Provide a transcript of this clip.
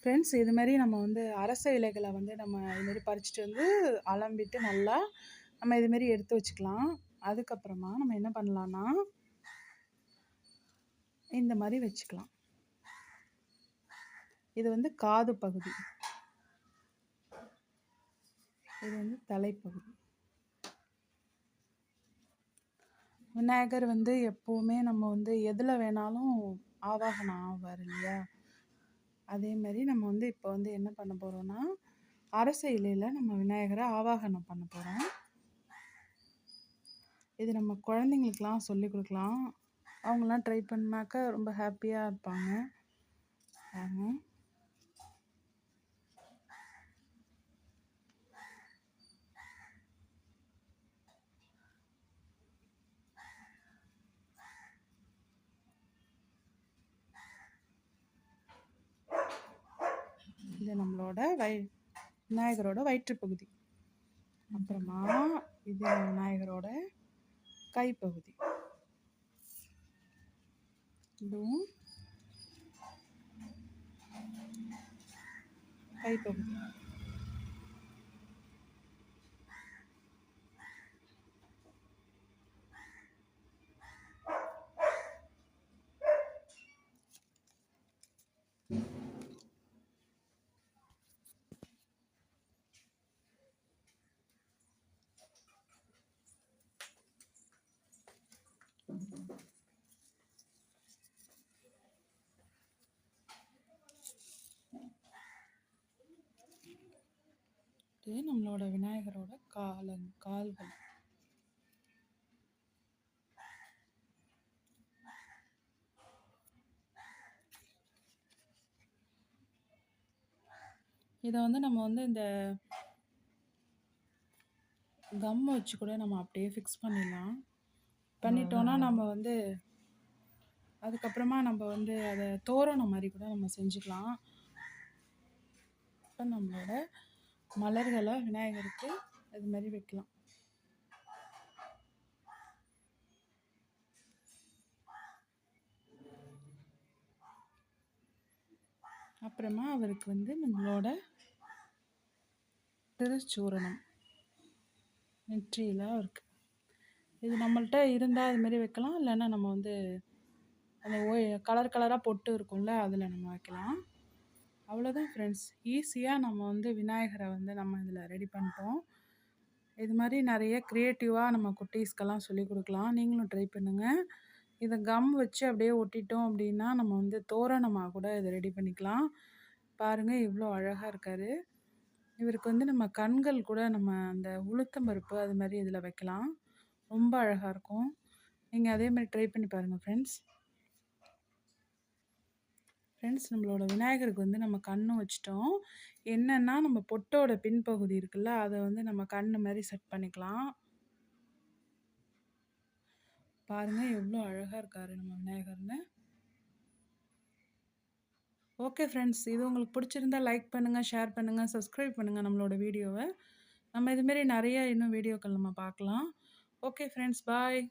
Friends, இது மாரி நம்ம வந்து அரச இலைகள வந்து நம்ம இது மாரி பறிச்சுட்டு வந்து அலம்பிட்டு நல்லா நம்ம இது மாரி எடுத்து வச்சுக்கலாம். அதுக்கப்புறமா நம்ம என்ன பண்ணலான்னா, இந்த மாரி வச்சுக்கலாம். இது வந்து காது பகுதி. இது வந்து தலைப்பகுதி. விநாயகர் வந்து எப்பவுமே நம்ம வந்து எதுல வேணாலும் ஆவாகனம் ஆவார் இல்லையா? அதே மாரி நம்ம வந்து இப்போ வந்து என்ன பண்ண போறோம்னா, அரச இலையில நம்ம விநாயகர ஆவாகனம் பண்ண போறோம். இது நம்ம குழந்தைங்களுக்குலாம் சொல்லிக் குடுக்கலாம். அவங்கலாம் ட்ரை பண்ணாக்க ரொம்ப ஹாப்பியா இருப்பாங்க. பாருங்க. இது நம்மளோட விநாயகரோட வயிற்றுப்பகுதி. அப்புறமா இது விநாயகரோட கைப்பகுதி. இதுவும் கைப்பகுதி. இது நம்மளோட விநாயகரோட கால்கள். இதை வந்து நம்ம வந்து இந்த கம் வச்சு கூட நம்ம அப்படியே ஃபிக்ஸ் பண்ணிடலாம். பண்ணிட்டோன்னா நம்ம வந்து அதுக்கப்புறமா நம்ம வந்து அதை தோரணம் மாதிரி கூட நம்ம செஞ்சுக்கலாம். இப்போ நம்மளோட மலர்களை விநாயகருக்கு இது மாதிரி வைக்கலாம். அப்புறமா அவருக்கு வந்து நம்மளோட திருச்சூரணம் நெற்றியில் அவருக்கு இது நம்மள்கிட்ட இருந்தால் அது மாதிரி வைக்கலாம். இல்லைன்னா நம்ம வந்து அந்த கலர் கலராக பொட்டு இருக்கும்ல, அதில் நம்ம வைக்கலாம். அவ்வளோதான் ஃப்ரெண்ட்ஸ், ஈஸியாக நம்ம வந்து விநாயகரை வந்து நம்ம இதில் ரெடி பண்ணிட்டோம். இது மாதிரி நிறைய க்ரியேட்டிவாக நம்ம குட்டீஸ்க்கெல்லாம் சொல்லிக் கொடுக்கலாம். நீங்களும் ட்ரை பண்ணுங்கள். இதை கம் வச்சு அப்படியே ஒட்டிட்டோம் அப்படின்னா நம்ம வந்து தோரணமாக கூட இதை ரெடி பண்ணிக்கலாம். பாருங்கள் இவ்வளோ அழகாக இருக்கார். இவருக்கு வந்து நம்ம கண்கள் கூட நம்ம அந்த உளுத்தம்பருப்பு அது மாதிரி இதில் வைக்கலாம். ரொம்ப அழகாக இருக்கும். நீங்கள் அதே மாதிரி ட்ரை பண்ணி பாருங்கள் ஃப்ரெண்ட்ஸ். நம்மளோட விநாயகருக்கு வந்து நம்ம கண்ணும் வச்சிட்டோம். என்னென்னா நம்ம பொட்டோட பின்பகுதி இருக்குல்ல, அதை வந்து நம்ம கண்ணு மாதிரி செட் பண்ணிக்கலாம். பாருங்கள் எவ்வளோ அழகாக இருக்கார் நம்ம விநாயகர்னு. ஓகே ஃப்ரெண்ட்ஸ், இது உங்களுக்கு பிடிச்சிருந்தா லைக் பண்ணுங்கள், ஷேர் பண்ணுங்கள், சப்ஸ்கிரைப் பண்ணுங்கள் நம்மளோட வீடியோவை. நம்ம இதுமாரி நிறைய இன்னும் வீடியோக்கள் நம்ம பார்க்கலாம். ஓகே ஃப்ரெண்ட்ஸ், பாய்.